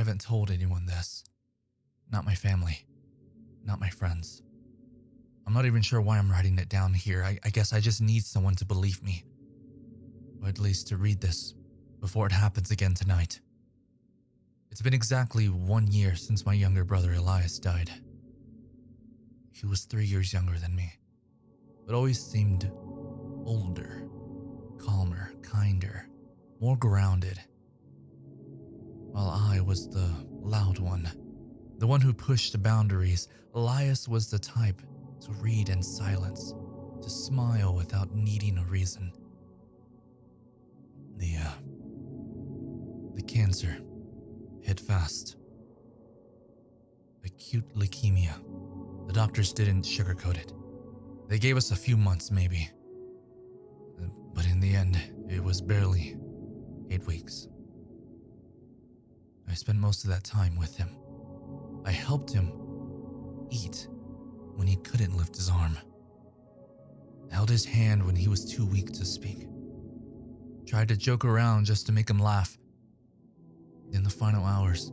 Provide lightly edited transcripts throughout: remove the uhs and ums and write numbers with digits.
haven't told anyone this. Not my family. Not my friends. I'm not even sure why I'm writing it down here. I guess I just need someone to believe me. Or at least to read this before it happens again tonight. It's been exactly 1 year since my younger brother Elias died. He was 3 years younger than me, but always seemed older, calmer, kinder, more grounded. While I was the loud one, the one who pushed the boundaries, Elias was the type to read in silence, to smile without needing a reason. The cancer hit fast. Acute leukemia. The doctors didn't sugarcoat it. They gave us a few months maybe. But in the end, it was barely 8 weeks. I spent most of that time with him. I helped him eat when he couldn't lift his arm. Held his hand when he was too weak to speak. Tried to joke around just to make him laugh. In the final hours,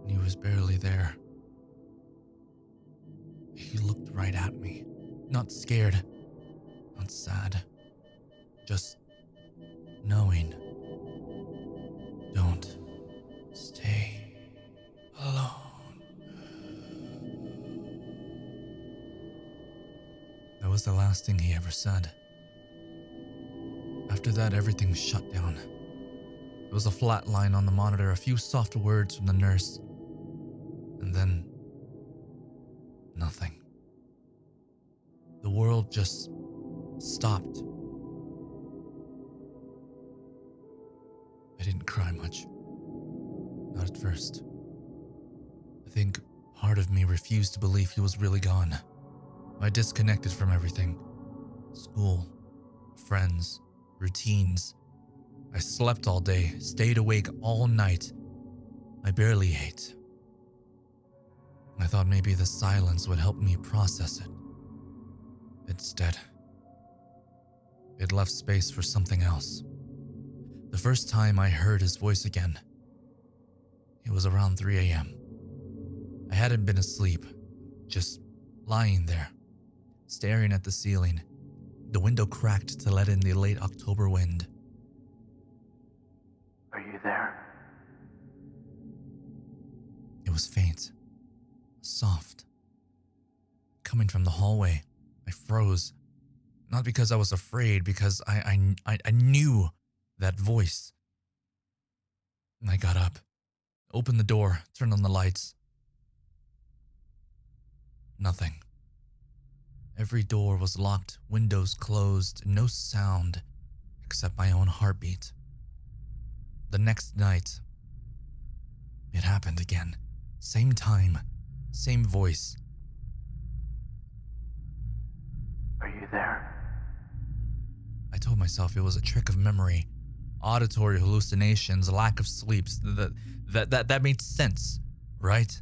when he was barely there, he looked right at me. Not scared, not sad, just knowing. Don't stay alone. That was the last thing he ever said. After that, everything shut down. There was a flat line on the monitor, a few soft words from the nurse, and then nothing. The world just stopped. I didn't cry much. Not at first. I think part of me refused to believe he was really gone. I disconnected from everything. School, friends, routines. I slept all day, stayed awake all night. I barely ate. I thought maybe the silence would help me process it. Instead, it left space for something else. The first time I heard his voice again, it was around 3 a.m. I hadn't been asleep, just lying there, staring at the ceiling. The window cracked to let in the late October wind. Are you there? It was faint, soft. Coming from the hallway, I froze. Not because I was afraid, because I knew that voice. I got up, opened the door, turned on the lights. Nothing. Every door was locked, windows closed, no sound except my own heartbeat. The next night, it happened again. Same time, same voice. Are you there? I told myself it was a trick of memory, auditory hallucinations, lack of sleep. That made sense, right?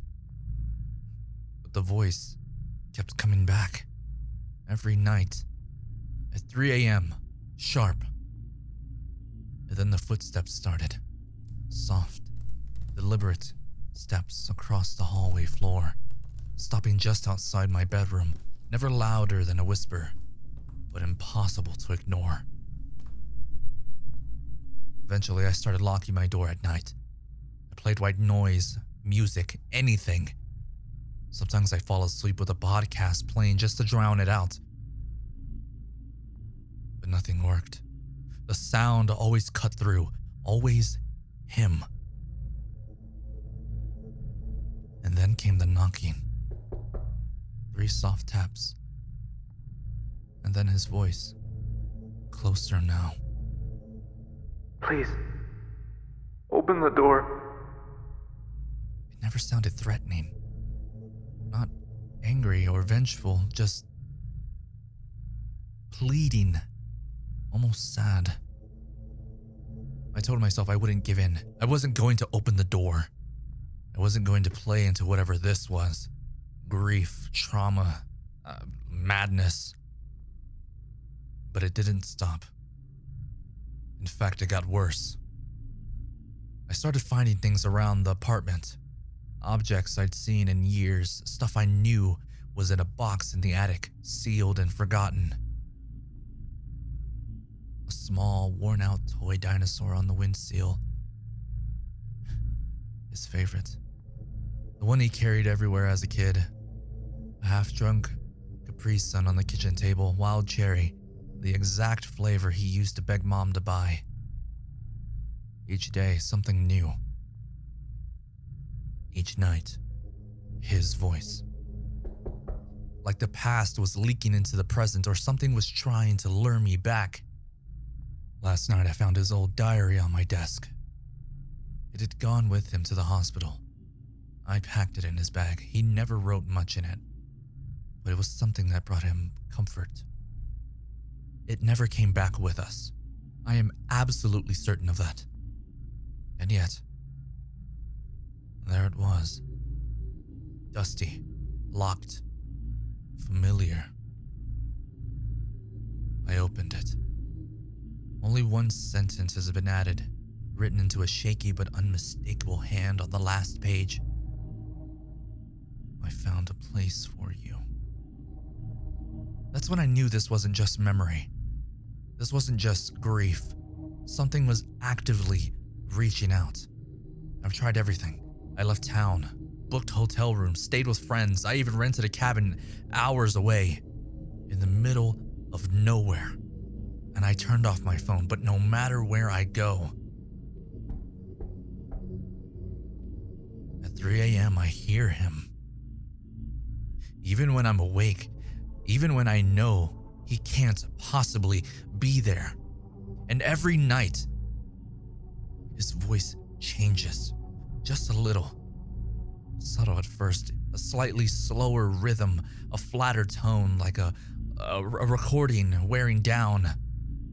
But the voice kept coming back every night at 3 a.m. sharp. And then the footsteps started. Soft, deliberate steps across the hallway floor, stopping just outside my bedroom, never louder than a whisper, but impossible to ignore. Eventually, I started locking my door at night. I played white noise, music, anything. Sometimes I fall asleep with a podcast playing just to drown it out. But nothing worked. The sound always cut through, always him. And then came the knocking. 3 soft taps. And then his voice, closer now. Please, open the door. It never sounded threatening. Not angry or vengeful, just pleading, almost sad. I told myself I wouldn't give in. I wasn't going to open the door. I wasn't going to play into whatever this was. Grief, trauma, madness. But it didn't stop. In fact, it got worse. I I started finding things around the apartment. Objects I'd seen in years, stuff I knew was in a box in the attic, sealed and forgotten. A small, worn-out toy dinosaur on the windsill. His favorite. The one he carried everywhere as a kid. A half-drunk Capri Sun on the kitchen table, wild cherry, the exact flavor he used to beg Mom to buy. Each day, something new. Each night, his voice. Like the past was leaking into the present, or something was trying to lure me back. Last night I found his old diary on my desk. It had gone with him to the hospital. I packed it in his bag. He never wrote much in it, but it was something that brought him comfort. It never came back with us. I am absolutely certain of that. And yet, there it was. Dusty, locked, familiar. I opened it. Only one sentence has been added, written into a shaky but unmistakable hand on the last page. I found a place for you. That's when I knew this wasn't just memory. This wasn't just grief. Something was actively reaching out. I've tried everything. I left town, booked hotel rooms, stayed with friends. I even rented a cabin hours away, in the middle of nowhere. And I turned off my phone, but no matter where I go, at 3 a.m. I hear him. Even when I'm awake, even when I know he can't possibly be there. And every night, his voice changes, just a little. Subtle at first, a slightly slower rhythm, a flatter tone, like a recording wearing down,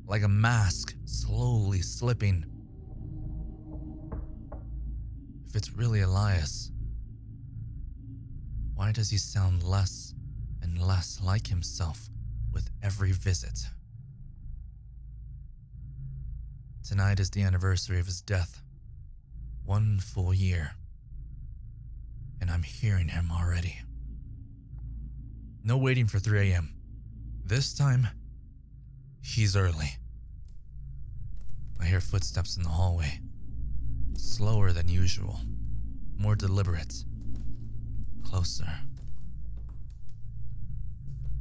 like a mask slowly slipping. If it's really Elias, why does he sound less and less like himself with every visit? Tonight is the anniversary of his death. 1 full year. And I'm hearing him already. No waiting for 3 a.m. This time, he's early. I hear footsteps in the hallway. Slower than usual. More deliberate. Closer.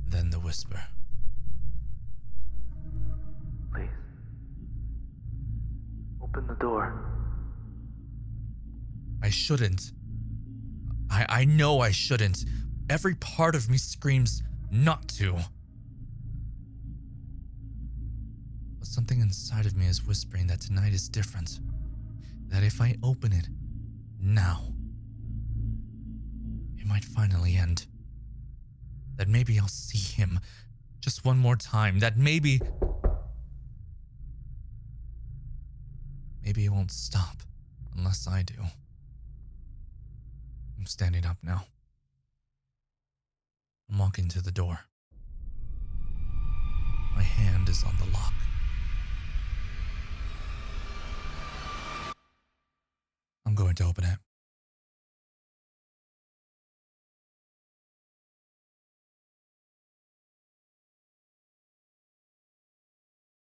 Then the whisper. Please. Open the door. I shouldn't. I know I shouldn't. Every part of me screams not to. But something inside of me is whispering that tonight is different. That if I open it now, it might finally end. That maybe I'll see him just one more time. That maybe it won't stop unless I do. I'm standing up now. I'm walking to the door. My hand is on the lock. I'm going to open it.